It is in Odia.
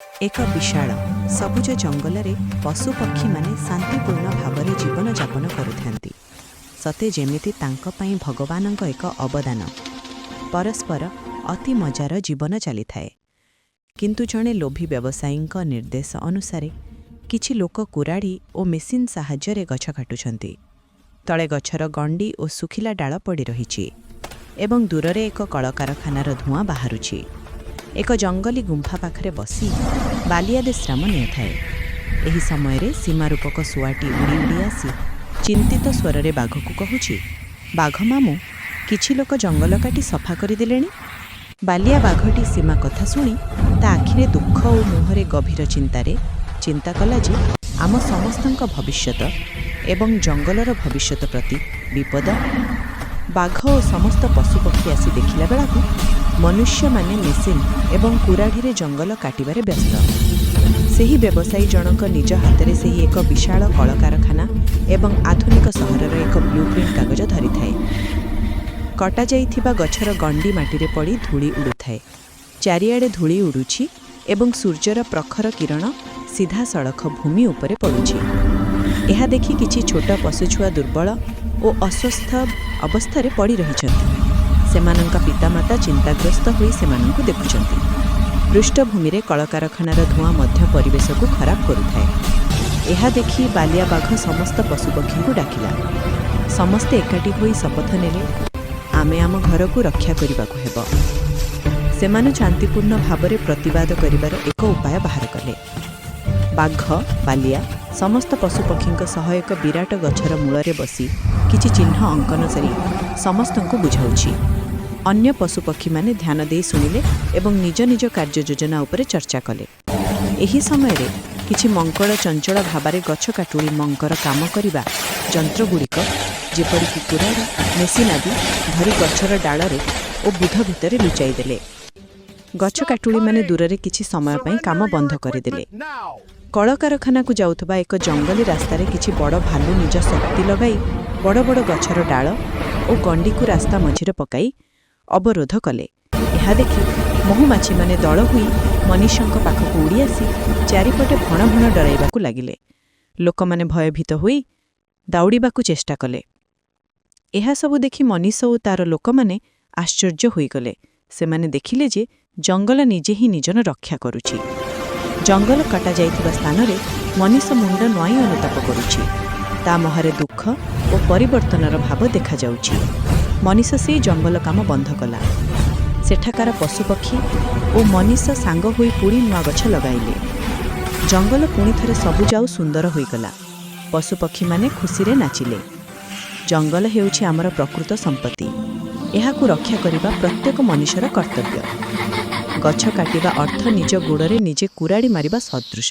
ଏକ ବିଶାଳ ସବୁଜ ଜଙ୍ଗଲରେ ପଶୁପକ୍ଷୀମାନେ ଶାନ୍ତିପୂର୍ଣ୍ଣ ଭାବରେ ଜୀବନଯାପନ କରୁଥାନ୍ତି। ସତେ ଯେମିତି ତାଙ୍କ ପାଇଁ ଭଗବାନଙ୍କ ଏକ ଅବଦାନ। ପରସ୍ପର ଅତି ମଜାର ଜୀବନ ଚାଲିଥାଏ। କିନ୍ତୁ ଜଣେ ଲୋଭୀ ବ୍ୟବସାୟୀଙ୍କ ନିର୍ଦ୍ଦେଶ ଅନୁସାରେ କିଛି ଲୋକ କୁରାଢ଼ୀ ଓ ମେସିନ୍ ସାହାଯ୍ୟରେ ଗଛ କାଟୁଛନ୍ତି। ତଳେ ଗଛର ଗଣ୍ଡି ଓ ଶୁଖିଲା ଡାଳ ପଡ଼ି ରହିଛି ଏବଂ ଦୂରରେ ଏକ କଳକାରଖାନାର ଧୂଆଁ ବାହାରୁଛି। ଏକ ଜଙ୍ଗଲୀ ଗୁମ୍ଫା ପାଖରେ ବସି ବାଲିଆ ବିଶ୍ରାମ ନେଉଥାଏ। ଏହି ସମୟରେ ସୀମାରୂପକ ଶୁଆଟି ଉଡ଼ି ଉଡ଼ି ଆସି ଚିନ୍ତିତ ସ୍ୱରରେ ବାଘକୁ କହୁଛି, ବାଘ ମାମୁଁ, କିଛି ଲୋକ ଜଙ୍ଗଲ କାଟି ସଫା କରିଦେଲେଣି। ବାଲିଆ ବାଘଟି ସୀମା କଥା ଶୁଣି ତା ଆଖିରେ ଦୁଃଖ ଓ ମୁହଁରେ ଗଭୀର ଚିନ୍ତା କଲା ଯେ ଆମ ସମସ୍ତଙ୍କ ଭବିଷ୍ୟତ ଏବଂ ଜଙ୍ଗଲର ଭବିଷ୍ୟତ ପ୍ରତି ବିପଦ। ବାଘ ଓ ସମସ୍ତ ପଶୁପକ୍ଷୀ ଆସି ଦେଖିଲା ବେଳକୁ ମନୁଷ୍ୟମାନେ ମେସିନ୍ ଏବଂ କୁରାଢ଼ୀରେ ଜଙ୍ଗଲ କାଟିବାରେ ବ୍ୟସ୍ତ। ସେହି ବ୍ୟବସାୟୀ ଜଣକ ନିଜ ହାତରେ ସେହି ଏକ ବିଶାଳ କଳକାରଖାନା ଏବଂ ଆଧୁନିକ ସହରର ଏକ ବ୍ଲୁପ୍ରିଣ୍ଟ କାଗଜ ଧରିଥାଏ। କଟାଯାଇଥିବା ଗଛର ଗଣ୍ଡି ମାଟିରେ ପଡ଼ି ଧୂଳି ଉଡ଼ୁଥାଏ। ଚାରିଆଡ଼େ ଧୂଳି ଉଡ଼ୁଛି ଏବଂ ସୂର୍ଯ୍ୟର ପ୍ରଖର କିରଣ ସିଧାସଳଖ ଭୂମି ଉପରେ ପଡ଼ୁଛି। ଏହା ଦେଖି କିଛି ଛୋଟ ପଶୁଛୁଆ ଦୁର୍ବଳ ଓ ଅସ୍ୱସ୍ଥ ଅବସ୍ଥାରେ ପଡ଼ି ରହିଛନ୍ତି। ସେମାନଙ୍କ ପିତାମାତା ଚିନ୍ତାଗ୍ରସ୍ତ ହୋଇ ସେମାନଙ୍କୁ ଦେଖୁଛନ୍ତି। ପୃଷ୍ଠଭୂମିରେ କଳକାରଖାନାର ଧୂଆଁ ମଧ୍ୟ ପରିବେଶକୁ ଖରାପ କରୁଥାଏ। ଏହା ଦେଖି ବାଲିଆ ବାଘ ସମସ୍ତ ପଶୁପକ୍ଷୀଙ୍କୁ ଡାକିଲା। ସମସ୍ତେ ଏକାଠି ହୋଇ ଶପଥ ନେଲେ, ଆମେ ଆମ ଘରକୁ ରକ୍ଷା କରିବାକୁ ହେବ। ସେମାନେ ଶାନ୍ତିପୂର୍ଣ୍ଣ ଭାବରେ ପ୍ରତିବାଦ କରିବାର ଏକ ଉପାୟ ବାହାର କଲେ। ବାଘ ବାଲିଆ ସମସ୍ତ ପଶୁପକ୍ଷୀଙ୍କ ସହ ଏକ ବିରାଟ ଗଛର ମୂଳରେ ବସି କିଛି ଚିହ୍ନ ଅଙ୍କନ କରି ସମସ୍ତଙ୍କୁ ବୁଝାଉଛି। ଅନ୍ୟ ପଶୁପକ୍ଷୀମାନେ ଧ୍ୟାନ ଦେଇ ଶୁଣିଲେ ଏବଂ ନିଜ ନିଜ କାର୍ଯ୍ୟ ଯୋଜନା ଉପରେ ଚର୍ଚ୍ଚା କଲେ। ଏହି ସମୟରେ କିଛି ମଙ୍କଡ଼ ଚଞ୍ଚଳ ଭାବରେ ଗଛ କାଟୁଳି ମଙ୍କର କାମ କରିବା ଯନ୍ତ୍ରଗୁଡ଼ିକ ଯେପରିକି କୁରାଢ଼ୀ, ମେସିନ୍ ଆଦି ଧରି ଗଛର ଡାଳରେ ଓ ବୁଧ ଭିତରେ ଲୁଚାଇ ଦେଲେ। ଗଛ କାଟୁଳିମାନେ ଦୂରରେ କିଛି ସମୟ ପାଇଁ କାମ ବନ୍ଦ କରିଦେଲେ। କଳକାରଖାନାକୁ ଯାଉଥିବା ଏକ ଜଙ୍ଗଲୀ ରାସ୍ତାରେ କିଛି ବଡ଼ ଭାଲୁ ନିଜ ଶକ୍ତି ଲଗାଇ ବଡ଼ ବଡ଼ ଗଛର ଡାଳ ଓ ଗଣ୍ଡିକୁ ରାସ୍ତା ମଝିରେ ପକାଇ ଅବରୋଧ କଲେ। ଏହା ଦେଖି ମହୁମାଛିମାନେ ଦଳ ହୋଇ ମନୀଷଙ୍କ ପାଖକୁ ଉଡ଼ି ଆସି ଚାରିପଟେ ଭଣ ଭଣ ଡରାଇବାକୁ ଲାଗିଲେ। ଲୋକମାନେ ଭୟଭୀତ ହୋଇ ଦୌଡ଼ିବାକୁ ଚେଷ୍ଟା କଲେ। ଏହାସବୁ ଦେଖି ମନୀଷ ଓ ତାର ଲୋକମାନେ ଆଶ୍ଚର୍ଯ୍ୟ ହୋଇଗଲେ। ସେମାନେ ଦେଖିଲେ ଯେ ଜଙ୍ଗଲ ନିଜେ ହିଁ ନିଜର ରକ୍ଷା କରୁଛି। ଜଙ୍ଗଲ କଟାଯାଇଥିବା ସ୍ଥାନରେ ମନୀଷ ମୁଣ୍ଡ ନୁଆଁଇ ଅନୁତାପ କରୁଛି। ତା ମୁହଁରେ ଦୁଃଖ ଓ ପରିବର୍ତ୍ତନର ଭାବ ଦେଖାଯାଉଛି। ମନୀଷ ସେଇ ଜଙ୍ଗଲ କାମ ବନ୍ଦ କଲା। ସେଠାକାର ପଶୁପକ୍ଷୀ ଓ ମନୀଷ ସାଙ୍ଗ ହୋଇ ପୁଣି ନୂଆ ଗଛ ଲଗାଇଲେ। ଜଙ୍ଗଲ ପୁଣି ଥରେ ସବୁଜ ଆଉ ସୁନ୍ଦର ହୋଇଗଲା। ପଶୁପକ୍ଷୀମାନେ ଖୁସିରେ ନାଚିଲେ। ଜଙ୍ଗଲ ହେଉଛି ଆମର ପ୍ରକୃତ ସମ୍ପତ୍ତି। ଏହାକୁ ରକ୍ଷା କରିବା ପ୍ରତ୍ୟେକ ମନୀଷର କର୍ତ୍ତବ୍ୟ। ଗଛ କାଟିବା ଅର୍ଥ ନିଜ ଗୋଡ଼ରେ ନିଜେ କୁରାଢ଼ୀ ମାରିବା ସଦୃଶ।